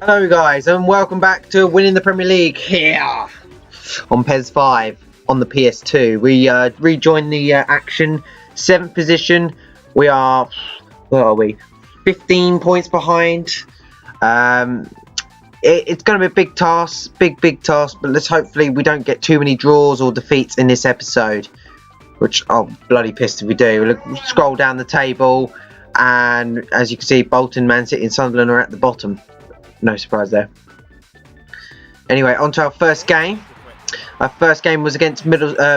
Hello guys and welcome back to Winning the Premier League here on PES 5 on the PS2. We rejoined the action, 7th position. We are, where are we, 15 points behind. It's going to be a big task, big task, but let's hopefully we don't get too many draws or defeats in this episode, which I'm bloody pissed if we do. Look, scroll down the table and as you can see, Bolton, Man City and Sunderland are at the bottom. No surprise there. Anyway, on to our first game. Our first game was against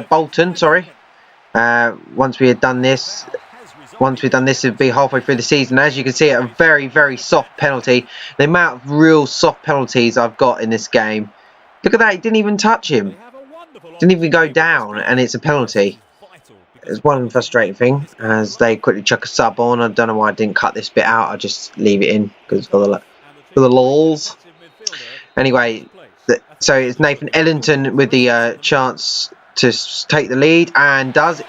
Bolton. Sorry. Once we've done this, it would be halfway through the season. As you can see, a very soft penalty. The amount of real soft penalties I've got in this game. Look at that. He didn't even touch him. Didn't even go down, and it's a penalty. It's one frustrating thing as they quickly chuck a sub on. I don't know why I didn't cut this bit out. I just leave it in because for the lols. Anyway, so it's Nathan Ellington with the chance to take the lead and does,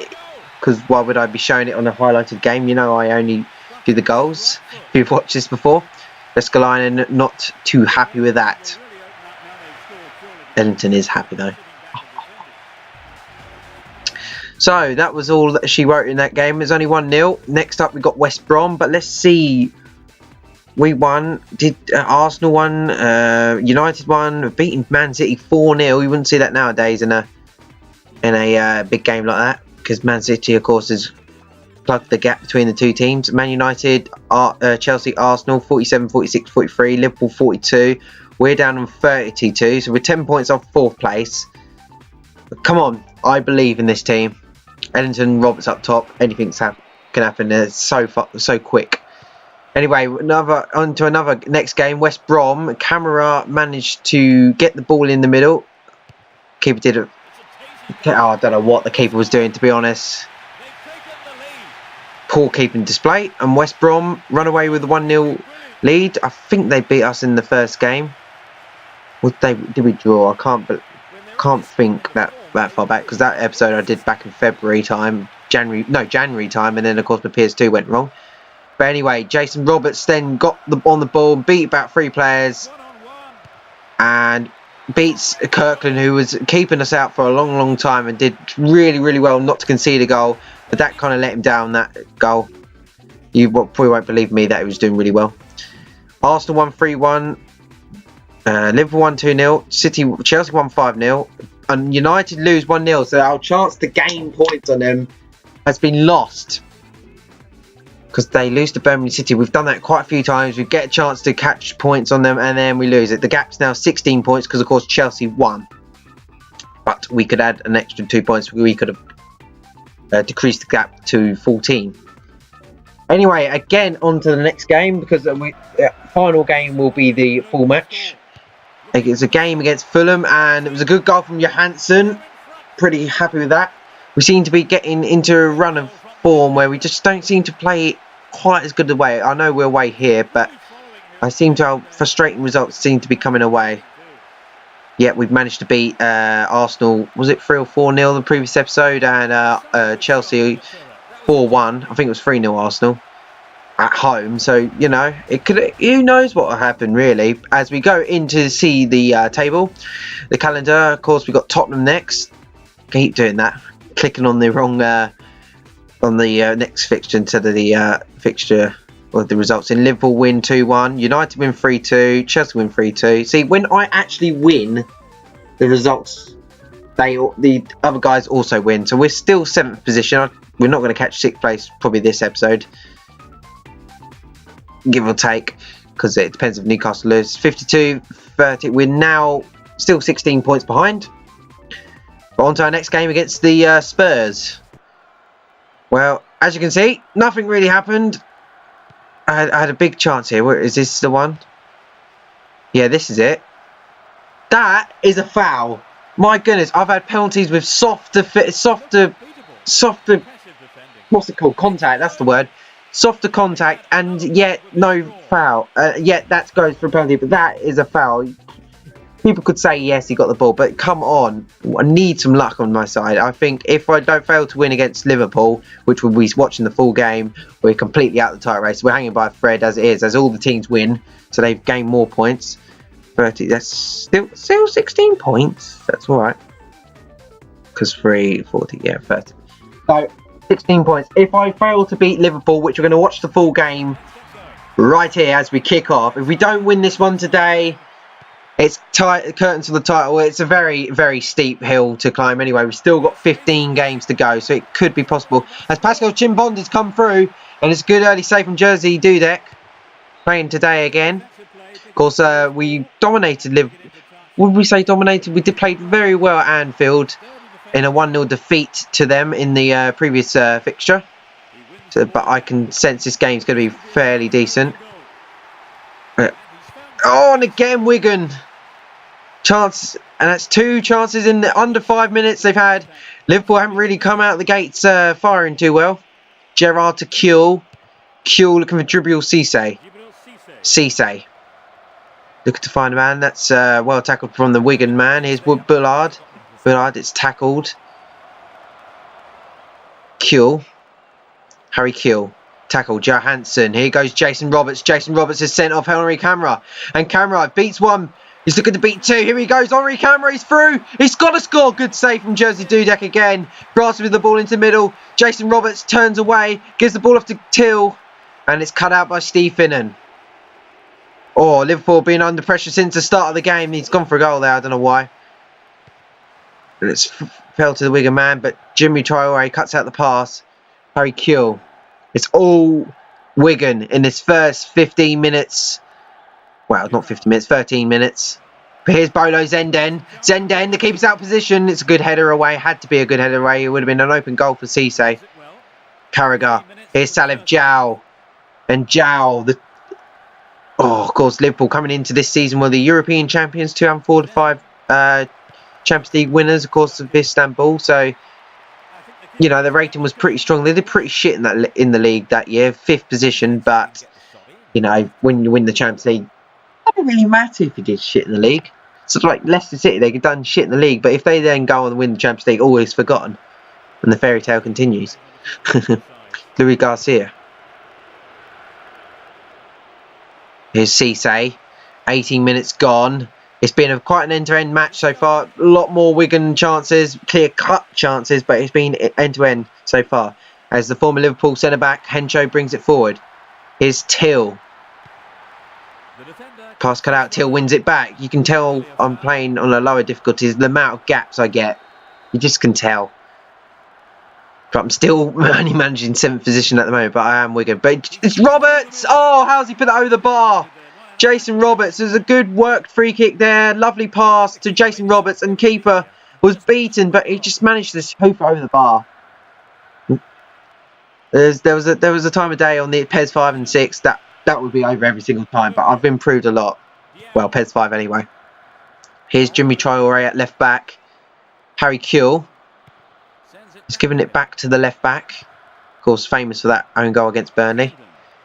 because why would I be showing it on a highlighted game? You know I only do the goals. If you've watched this before, Eskalainen not too happy with that. Ellington is happy though. So that was all that she wrote in that game. There's only 1-0. Next up we got West Brom, but let's see. We won. Did Arsenal won? United won. We've beaten Man City 4-0. You wouldn't see that nowadays in a big game like that, because Man City, of course, has plugged the gap between the two teams. Man United, Chelsea, Arsenal 47, 46, 43. Liverpool 42. We're down on 32, so we're 10 points off 4th place. But come on, I believe in this team. Ellington, Roberts up top. Anything can happen. It's so quick. Anyway, on to another next game. West Brom. Camara managed to get the ball in the middle. Keeper did it. Oh, I don't know what the keeper was doing, to be honest. Poor keeping display. And West Brom run away with the 1-0 lead. I think they beat us in the first game. Did we draw? I can't think that far back, because that episode I did back in January time, and then of course the PS2 went wrong. But anyway, Jason Roberts then got on the ball and beat about 3 players and beats Kirkland, who was keeping us out for a long time and did really well not to concede a goal, but that kind of let him down, that goal. You probably won't believe me that he was doing really well. Arsenal won 3-1, Liverpool won 2-0, Chelsea won 5-0, and United lose 1-0, so our chance to gain points on them has been lost. Because they lose to Birmingham City. We've done that quite a few times. We get a chance to catch points on them and then we lose it. The gap's now 16 points because of course Chelsea won. But we could add an extra 2 points. We could have decreased the gap to 14. Anyway, again on to the next game, because the final game will be the full match. It's a game against Fulham and it was a good goal from Johansson. Pretty happy with that. We seem to be getting into a run of form where we just don't seem to play quite as good a way. I know we're away here, but I seem to have frustrating results seem to be coming away. Yeah, we've managed to beat Arsenal, was it 3 or 4-0 the previous episode, and Chelsea 4-1. I think it was 3-0 Arsenal at home. So, you know, it could, who knows what will happen really as we go in to see the table, the calendar. Of course, we've got Tottenham next. Keep doing that, clicking on the wrong on the next fixture instead of the fixture or the results. In Liverpool win 2-1, United win 3-2, Chelsea win 3-2. See, when I actually win the results, the other guys also win. So we're still 7th position. We're not going to catch 6th place probably this episode, give or take, because it depends if Newcastle lose. 52-30. We're now still 16 points behind. But on to our next game against the Spurs. Well, as you can see, nothing really happened. I had a big chance here. Where is this the one? Yeah, this is it. That is a foul. My goodness, I've had penalties with softer, what's it called? Contact, that's the word. Softer contact, and yet no foul. Yet that goes for a penalty, but that is a foul. People could say, yes, he got the ball, but come on. I need some luck on my side. I think if I don't fail to win against Liverpool, which we'll be watching the full game, we're completely out of the title race. We're hanging by a thread as it is, as all the teams win, so they've gained more points. 30, that's still 16 points. That's all right. Because 3, 40, yeah, 30. So, 16 points. If I fail to beat Liverpool, which we're going to watch the full game right here as we kick off. If we don't win this one today, it's tight, curtains to the title. It's a very, very steep hill to climb anyway. We've still got 15 games to go, so it could be possible. As Pascal Chimbond has come through, and it's a good early save from Jersey Dudek. Playing today again. Of course, we dominated Liverpool. Would we say dominated? We did play very well at Anfield in a 1-0 defeat to them in the previous fixture. So, but I can sense this game's going to be fairly decent. Oh, and again Wigan. Chance, and that's 2 chances in under 5 minutes they've had. Liverpool haven't really come out of the gates firing too well. Gerrard to Kuehl. Kuehl looking for Dribbble Cisse. Cisse. Looking to find a man. That's well tackled from the Wigan man. Here's Bullard. Bullard, it's tackled. Kuehl. Harry Kuehl. Tackle Johansson. Here goes Jason Roberts. Jason Roberts is sent off Henry Camara. And Camara beats 1. He's looking to beat 2. Here he goes. Henry Camara. He's through. He's got to score. Good save from Jersey Dudek again. Grasps with the ball into the middle. Jason Roberts turns away. Gives the ball off to Till. And it's cut out by Steve Finnan. Oh, Liverpool being under pressure since the start of the game. He's gone for a goal there. I don't know why. And it's fell to the Wigan man. But Jimmy Traore cuts out the pass. Harry Kuehl. It's all Wigan in this first 15 minutes. Well, not 15 minutes, 13 minutes. But here's Bolo Zenden. Zenden, the keeper's out of position. It's a good header away. Had to be a good header away. It would have been an open goal for Cisse. Carragher. Here's Salif Jow. And Jow. Of course, Liverpool coming into this season were the European champions. 2004-5 Champions League winners, of course, of Istanbul. So, you know, the rating was pretty strong. They did pretty shit in the league that year. 5th position. But, you know, when you win the Champions League, it doesn't really matter if you did shit in the league. Sort of like Leicester City, they've done shit in the league, but if they then go on and win the Champions League, always forgotten. And the fairy tale continues. Louis Garcia. Here's Cisse. 18 minutes gone. It's been quite an end-to-end match so far. A lot more Wigan chances, clear-cut chances, but it's been end-to-end so far. As the former Liverpool centre-back, Hencho brings it forward. Here's Till. Pass cut out, Till wins it back. You can tell I'm playing on a lower difficulties. The amount of gaps I get, you just can tell. But I'm still only managing 7th position at the moment, but I am Wigan. But it's Roberts! Oh, how's he put that over the bar? Jason Roberts. There's a good worked free kick there. Lovely pass to Jason Roberts, and keeper was beaten, but he just managed to hoof over the bar. There was a time of day on the PES 5 and 6 that would be over every single time, but I've improved a lot. Well, PES 5 anyway. Here's Jimmy Traore at left back. Harry Kuehl. He's giving it back to the left back. Of course, famous for that own goal against Burnley.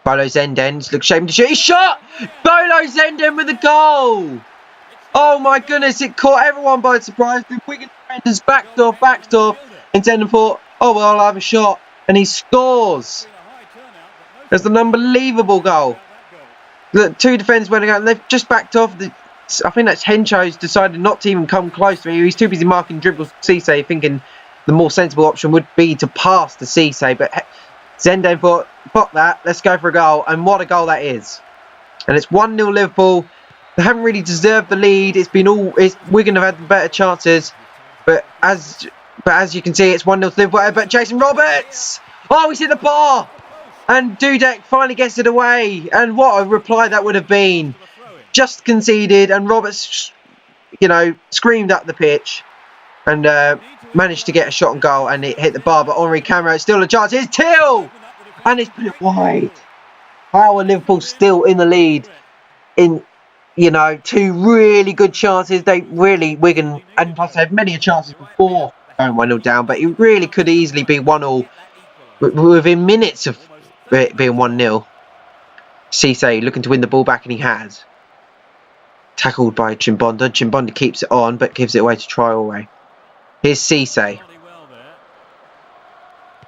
Bolo Zenden looks ashamed to shoot. He shot! Bolo Zenden with a goal! Oh my goodness, it caught everyone by surprise. The Wigan defenders backed off, and Zenden thought, oh well, I'll have a shot. And he scores! There's an unbelievable goal. The 2 defenders went out and they've just backed off. I think that's Hencho's decided not to even come close to me. He's too busy marking Dribbble Cisse, thinking the more sensible option would be to pass to Cisse. But Zenden thought, fuck that, let's go for a goal. And what a goal that is. And it's 1-0 Liverpool. They haven't really deserved the lead. Wigan have had the better chances. But as you can see, it's 1-0 to Liverpool. But Jason Roberts! Oh, he's hit the bar! And Dudek finally gets it away. And what a reply that would have been. Just conceded, and Roberts, you know, screamed up the pitch. And managed to get a shot on goal, and it hit the bar. But Henry Camara, still a chance. Here's Till! And it's put it wide. How are Liverpool still in the lead? you know, two really good chances. They really, Wigan, and plus they had many chances before going 1-0 down, but it really could easily be 1-1 within minutes of it being 1-0. Cisse looking to win the ball back, and he has. Tackled by Chimbonda. Chimbonda keeps it on, but gives it away to Traore. Here's Cisse.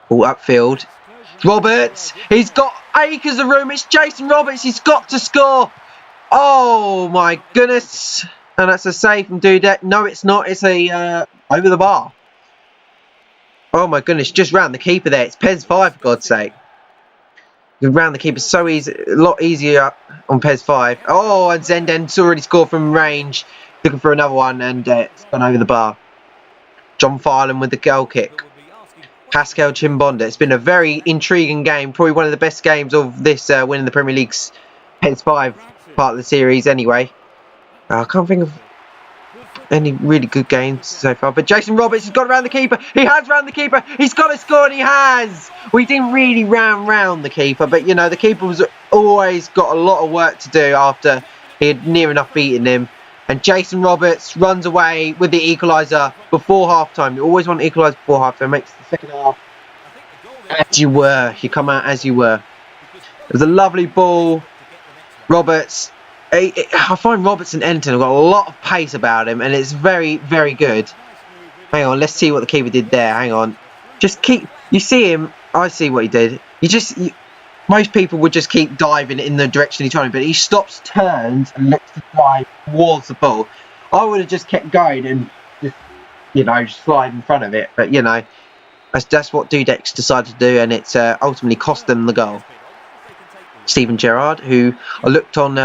All upfield. Roberts! He's got acres of room. It's Jason Roberts. He's got to score. Oh my goodness. And that's a save from Dudek. No, it's not. It's a over the bar. Oh my goodness. Just round the keeper there. It's PES 5, for God's sake. You can round the keeper so easy. A lot easier on PES 5. Oh, and Zenden's already scored from range. Looking for another one, and it's gone over the bar. John Farland with the goal kick. Pascal Chimbonda. It's been a very intriguing game. Probably one of the best games of this winning the Premier League's PES 5 part of the series anyway. I can't think of any really good games so far. But Jason Roberts has got around the keeper. He has round the keeper. He's got to score, and he has. We didn't really round the keeper. But, you know, the keeper was always got a lot of work to do after he had near enough beaten him. And Jason Roberts runs away with the equaliser before half-time. You always want to equalise before half-time. Makes the second half as you were. You come out as you were. It was a lovely ball. Roberts. I find Roberts and Ellington have got a lot of pace about him. And it's very, very good. Hang on. Let's see what the keeper did there. Hang on. Just keep... You see him. I see what he did. Most people would just keep diving in the direction he's trying, but he stops, turns, and looks to drive towards the ball. I would have just kept going and just, you know, slide in front of it. But, you know, that's what Dudek's decided to do, and it's ultimately cost them the goal. Steven Gerrard, who I looked on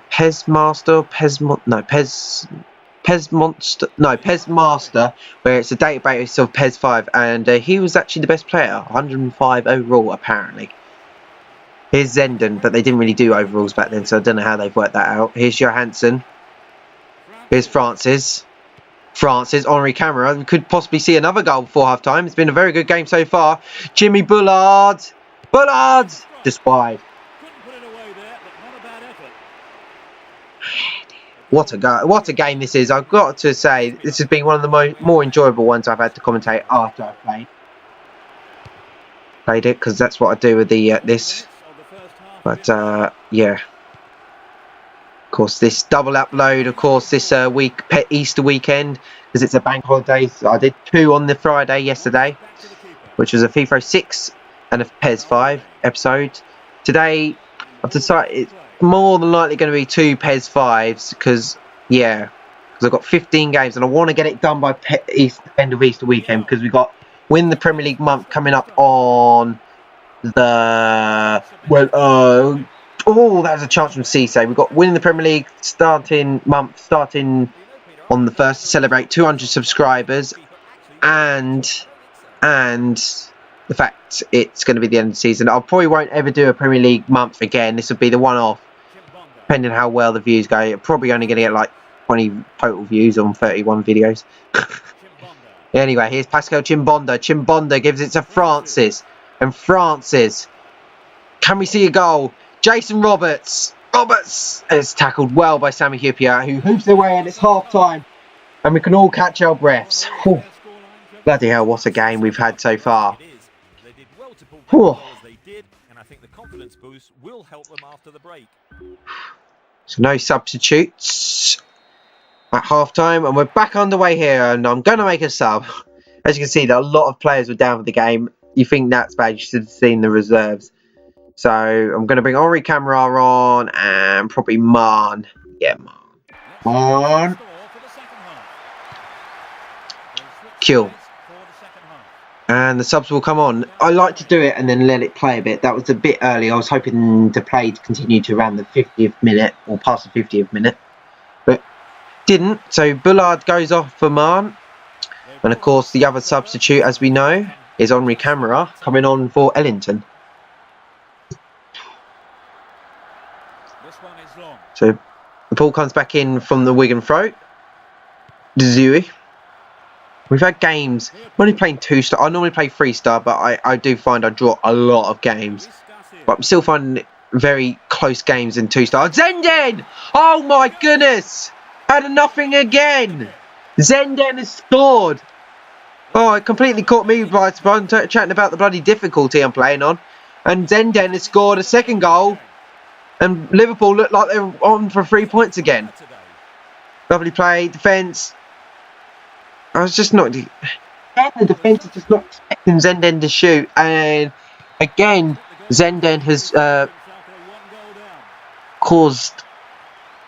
PES Master, PES Master, where it's a database of PES 5, and he was actually the best player, 105 overall apparently. Here's Zenden, but they didn't really do overalls back then, so I don't know how they've worked that out. Here's Johansson. Here's Francis. Henri Camara. We could possibly see another goal before half-time. It's been a very good game so far. Jimmy Bullard. Just wide. What a game this is. I've got to say, this has been one of the more enjoyable ones I've had to commentate after I played it, because that's what I do with the this. But yeah, of course this double upload, of course this week Easter weekend, because it's a bank holiday. So I did 2 on the Friday yesterday, which was a FIFA 6 and a PES 5 episode. Today I've decided it's more than likely going to be 2 PES 5s, because I've got 15 games and I want to get it done by end of Easter weekend, because we've got Win the Premier League month coming up on the that was a chance from Cisse. We've got Winning the Premier League starting on the 1st to celebrate 200 subscribers, and the fact it's going to be the end of the season. I probably won't ever do a Premier League month again. This will be the one-off, depending on how well the views go. You're probably only going to get like 20 total views on 31 videos. Anyway, here's Pascal Chimbonda. Chimbonda gives it to Francis. And Francis. Can we see a goal? Jason Roberts. Is tackled well by Sami Hyypiä, who hoops away, and it's half-time. And we can all catch our breaths. Whew. Bloody hell, what a game we've had so far. Whew. So no substitutes at half-time, and we're back underway here, and I'm going to make a sub. As you can see, that a lot of players were down for the game. You think that's bad, you should have seen the reserves. So I'm going to bring Henri Camara on, and probably Marn. Yeah, Marn. Kill. And the subs will come on. I like to do it and then let it play a bit. That was a bit early. I was hoping to play to continue to around the 50th minute, or past the 50th minute. But didn't. So Bullard goes off for Marn. And of course the other substitute, as we know, is Henri Camara coming on for Ellington. So the ball comes back in from the Wigan throat. Zui. We've had games. I'm only playing 2-star. I normally play 3-star, but I do find I draw a lot of games. But I'm still finding it very close games in 2 stars. Zenden! Oh my goodness! Had a nothing again. Zenden has scored. Oh, it completely caught me by surprise. Chatting about the bloody difficulty I'm playing on. And Zenden has scored a second goal. And Liverpool look like they're on for 3 points again. Lovely play, defence. I was just not... The defence is just not expecting Zenden to shoot. And again, Zenden has caused...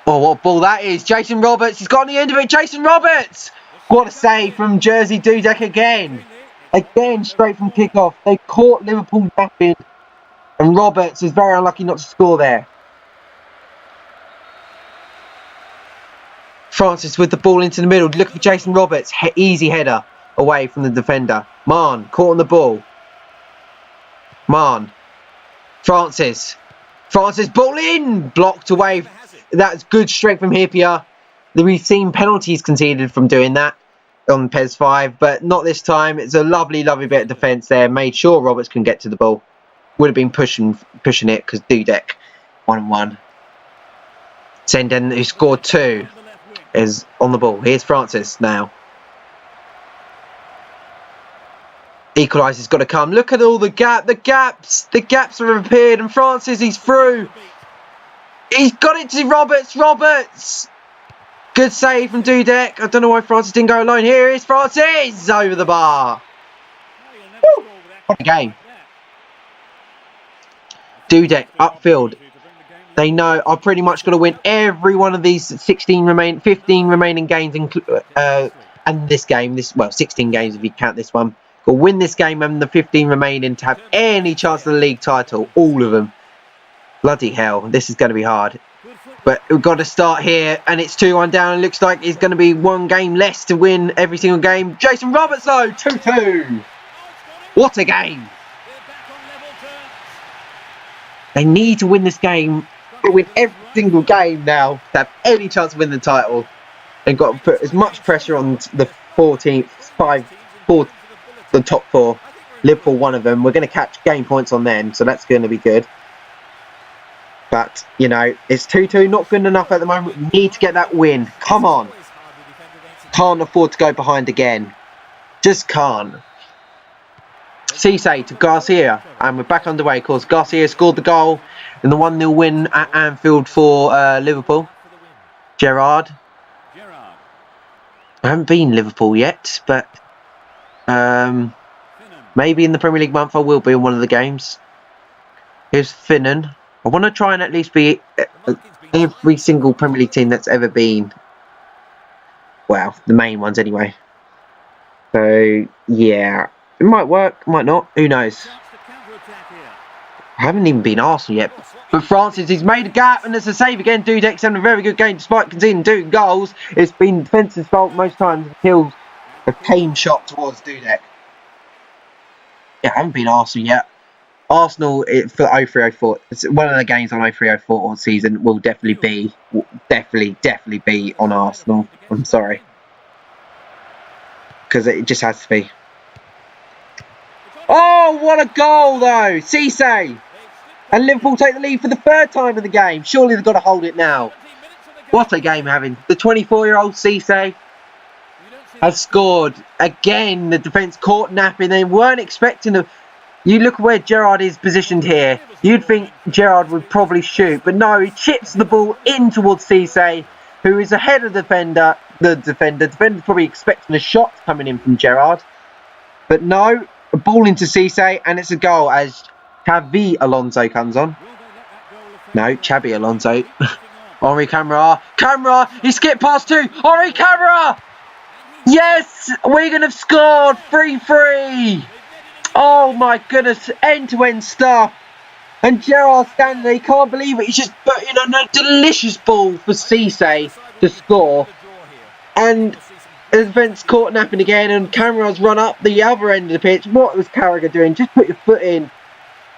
Oh, what ball that is. Jason Roberts, he's got on the end of it. Jason Roberts! What a save from Jersey Dudek again. Again, straight from kickoff. They caught Liverpool napping. And Roberts is very unlucky not to score there. Francis with the ball into the middle. Look for Jason Roberts. Easy header away from the defender. Mann caught on the ball. Mann. Francis. Francis ball in. Blocked away. That's good strength from Hippier. We've seen penalties conceded from doing that on PES 5. But not this time. It's a lovely, lovely bit of defence there. Made sure Roberts can get to the ball. Would have been pushing it because Dudek 1-1. Zenden, who scored 2, is on the ball. Here's Francis now. Equaliser's got to come. Look at all the gaps. The gaps have appeared. And Francis, he's through. He's got it to Roberts. Good save from Dudek. I don't know why Francis didn't go alone. Here is Francis over the bar. Woo. What a game. Dudek upfield. They know I've pretty much got to win every one of these 15 remaining games, and this game. 16 games if you count this one. Got to win this game and the 15 remaining to have any chance of the league title. All of them. Bloody hell, this is going to be hard. But we've got to start here, and it's 2-1 down. It looks like it's going to be 1 game less to win every single game. Jason Roberts though, 2-2. What a game! They need to win this game. They win every single game now to have any chance to win the title. They've got to put as much pressure on the 14th, the top 4. Liverpool, one of them. We're going to catch game points on them, so that's going to be good. But, you know, it's 2-2, not good enough at the moment. We need to get that win. Come on. Can't afford to go behind again. Just can't. Cisse to Garcia, and we're back underway. Of course, Garcia scored the goal in the 1-0 win at Anfield for Liverpool. Gerrard. I haven't been Liverpool yet, but maybe in the Premier League month I will be in one of the games. Here's Finnan. I want to try and at least be every single Premier League team that's ever been. Well, the main ones anyway. So, yeah. It might work, might not. Who knows? I haven't even been Arsenal yet. But Francis, he's made a gap, and there's a save again. Dudek's having a very good game despite conceding 2 goals. It's been defence's fault most times until a tame shot towards Dudek. Yeah, I haven't been Arsenal yet. Arsenal for 03-04. It's one of the games on 03-04 all season will definitely be on Arsenal. I'm sorry. Because it just has to be. Oh, what a goal though! Cisse! And Liverpool take the lead for the 3rd time in the game. Surely they've got to hold it now. What a game having. The 24-year-old Cisse has scored. Again, the defence caught napping. They weren't expecting to... You look where Gerrard is positioned here. You'd think Gerrard would probably shoot. But no, he chips the ball in towards Cisse, who is ahead of the defender. The defender's probably expecting a shot coming in from Gerrard. But no, a ball into Cisse, and it's a goal as Xabi Alonso comes on. No, Xabi Alonso. Henri Camara, he skipped past 2. Henri Camara! Yes, Wigan have scored 3-3. Oh my goodness, end-to-end stuff. And Gerrard standing there, he can't believe it. He's just putting on a delicious ball for Cisse to score. And the defence caught napping again, and Camara's run up the other end of the pitch. What was Carragher doing? Just put your foot in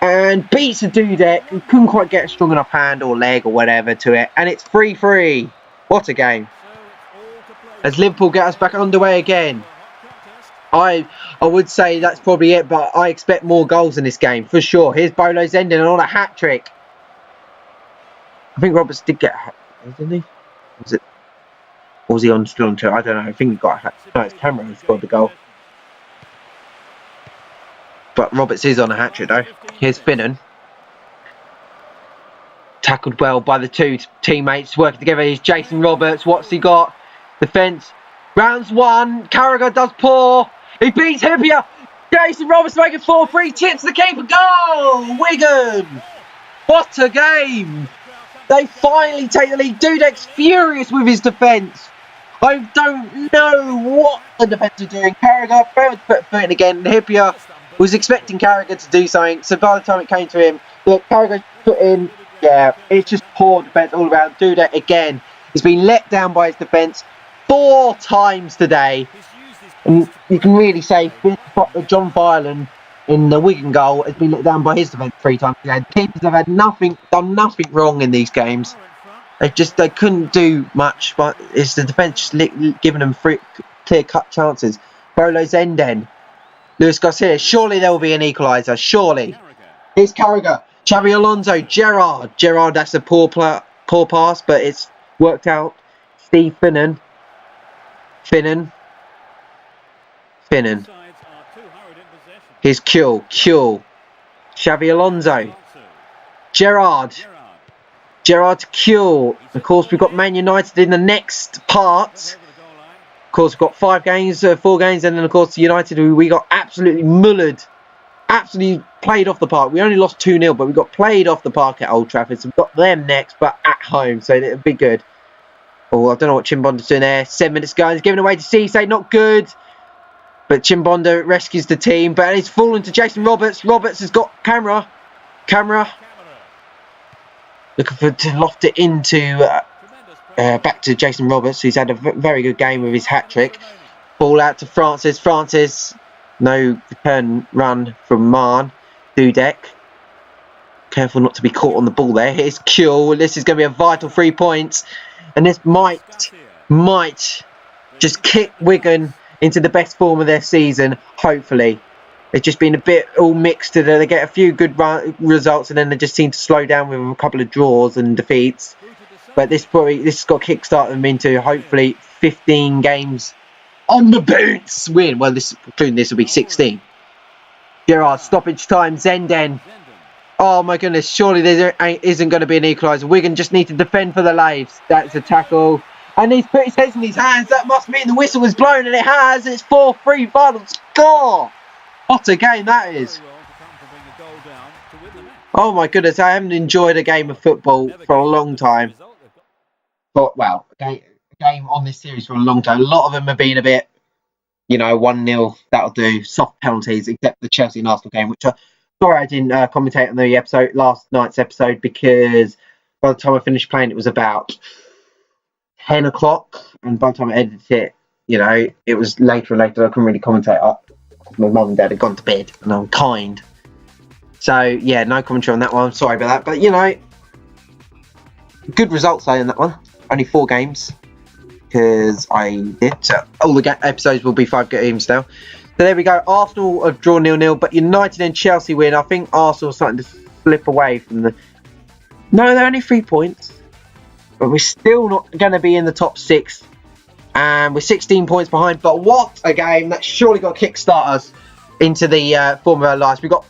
and beats the Dudek, who couldn't quite get a strong enough hand or leg or whatever to it. And it's 3-3. What a game. As Liverpool get us back underway again. I would say that's probably it, but I expect more goals in this game, for sure. Here's Bolo Zenden on a hat-trick. I think Roberts did get a hat, didn't he? Was it? Or was he on still on two? I don't know. I think he got a hat. No, it's Cameron who scored the goal. But Roberts is on a hat trick though. Here's Finnan. Tackled well by the two teammates working together. Here's Jason Roberts. What's he got? Defence. Rounds one. Carragher does poor. He beats Hippier. Jason Roberts making 4-3. Tips the keeper. Goal! Wigan! What a game! They finally take the lead. Dudek's furious with his defence. I don't know what the defence are doing. Carragher failed to put a foot in again. Hippier was expecting Carragher to do something. So by the time it came to him, look, Carragher put in. Yeah, it's just poor defence all around. Dudek again has been let down by his defence 4 times today. And you can really say John Fireland in the Wigan goal has been let down by his defence 3 times today. The keepers have had done nothing wrong in these games. They couldn't do much, but it's the defence just giving them clear-cut chances. Bolo Zenden, Luis Garcia. Surely there will be an equaliser. Surely. Here's Carragher. Xabi Alonso, Gerrard, that's a poor pass, but it's worked out. Steve Finnan. Here's Kuhl. Xabi Alonso. Gerrard to Kuhl. Of course, we've got Man United in the next part. Of course, we've got 4 games, and then of course United, who we got absolutely mullered. Absolutely played off the park. We only lost 2-0, but we got played off the park at Old Trafford. So we've got them next, but at home. So it'll be good. Oh, I don't know what Chimbonda's doing there. 7 minutes going. He's giving away to Cisse. Not good. But Chimbonda rescues the team. But he's fallen to Jason Roberts. Roberts has got camera. Looking to loft it into back to Jason Roberts, who's had a very good game with his hat-trick. Ball out to Francis. No return run from Marn. Dudek. Careful not to be caught on the ball there. Here's Kuhl. This is going to be a vital 3 points. And this might just kick Wigan into the best form of their season, hopefully. It's just been a bit all mixed today. They get a few good results and then they just seem to slow down with a couple of draws and defeats. But this has got to kickstart them into hopefully 15 games on the boots win. Well, including this will be 16. Gerrard, stoppage time. Zenden. Oh my goodness, surely there isn't going to be an equaliser. Wigan just need to defend for their lives. That's a tackle. And he's put his head in his hands. That must mean the whistle was blown, and it has. It's 4-3 final score. What a game that is. Oh my goodness, I haven't enjoyed a game of football for a long time. But, well, a game on this series for a long time. A lot of them have been a bit, 1-0, that'll do. Soft penalties, except the Chelsea and Arsenal game, which sorry I didn't commentate on the last night's episode, because by the time I finished playing, it was about 10 o'clock, and by the time I edited it, it was later and later. I couldn't really commentate. My mum and dad had gone to bed, and I'm kind. So, yeah, no commentary on that one. I'm sorry about that. But, good results though in that one. Only 4 games, because I did. So all the episodes will be 5 games now. So there we go. Arsenal have drawn 0-0, but United and Chelsea win. I think Arsenal are starting to slip away from the... No, they're only 3 points. But we're still not going to be in the top 6. And we're 16 points behind. But what a game. That's surely got to kickstart us into the form of our lives. We've got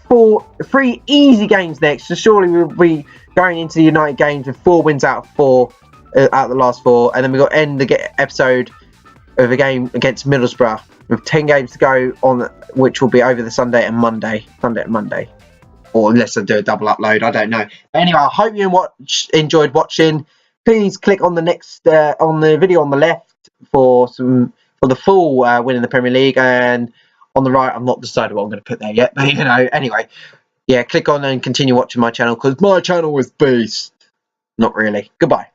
3 easy games next. So surely we'll be going into the United games with 4 wins out of 4. Out of the last 4. And then we've got to end the episode of a game against Middlesbrough. With 10 games to go on, which will be over the Sunday and Monday. Or unless I do a double upload, I don't know. But anyway, I hope you enjoyed watching. Please click on the next on the video on the left for the full win in the Premier League, and on the right, I'm not decided what I'm going to put there yet. But anyway, yeah, click on and continue watching my channel, because my channel is beast. Not really. Goodbye.